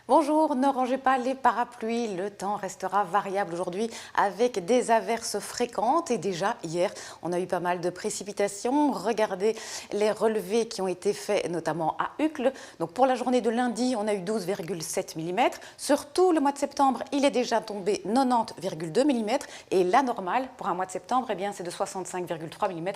Bonjour, ne rangez pas les parapluies, le temps restera variable aujourd'hui avec des averses fréquentes et déjà hier on a eu pas mal de précipitations. Regardez les relevés qui ont été faits notamment à Uccle. Donc pour la journée de lundi on a eu 12,7 mm. Sur tout le mois de septembre il est déjà tombé 90,2 mm et la normale pour un mois de septembre c'est de 65,3 mm.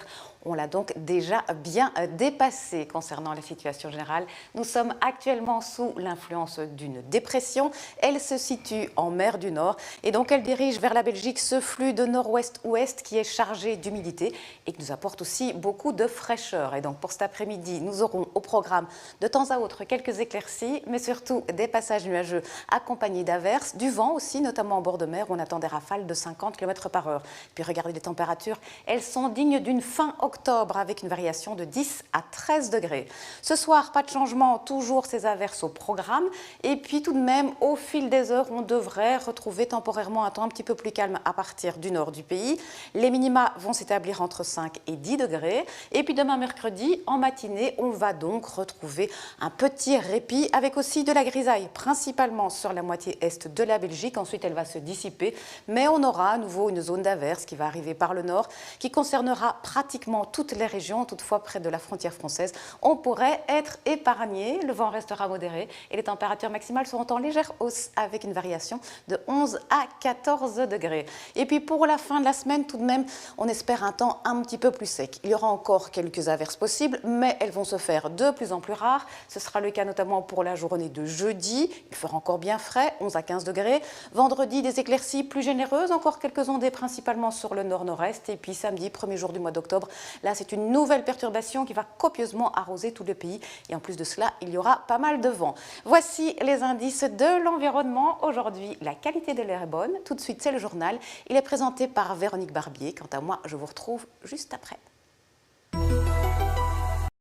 On l'a donc déjà bien dépassé. Concernant la situation générale, nous sommes actuellement sous l'influence d'une dépression. Elle se situe en mer du Nord et donc elle dirige vers la Belgique ce flux de nord-ouest-ouest qui est chargé d'humidité et qui nous apporte aussi beaucoup de fraîcheur. Et donc pour cet après-midi, nous aurons au programme de temps à autre quelques éclaircies, mais surtout des passages nuageux accompagnés d'averses, du vent aussi, notamment en bord de mer où on attend des rafales de 50 km/h. Puis regardez les températures, elles sont dignes d'une fin octobre avec une variation de 10 à 13 degrés. Ce soir, pas de changement, toujours ces averses au programme. Et puis tout de même, au fil des heures, on devrait retrouver temporairement un temps un petit peu plus calme à partir du nord du pays. Les minima vont s'établir entre 5 et 10 degrés. Et puis demain mercredi, en matinée, on va donc retrouver un petit répit avec aussi de la grisaille, principalement sur la moitié est de la Belgique. Ensuite, elle va se dissiper, mais on aura à nouveau une zone d'averse qui va arriver par le nord, qui concernera pratiquement toutes les régions. Toutefois, près de la frontière française, on pourrait être épargné. Le vent restera modéré et les températures maximales seront en légère hausse avec une variation de 11 à 14 degrés. Et puis pour la fin de la semaine, tout de même, on espère un temps un petit peu plus sec. Il y aura encore quelques averses possibles, mais elles vont se faire de plus en plus rares. Ce sera le cas notamment pour la journée de jeudi. Il fera encore bien frais, 11 à 15 degrés. Vendredi, des éclaircies plus généreuses, encore quelques ondées principalement sur le nord-nord-est. Et puis samedi, premier jour du mois d'octobre, là c'est une nouvelle perturbation qui va copieusement arroser tout le pays. Et en plus de cela, il y aura pas mal de vent. Voici les indices de l'environnement. Aujourd'hui, la qualité de l'air est bonne. Tout de suite, c'est le journal. Il est présenté par Véronique Barbier. Quant à moi, je vous retrouve juste après.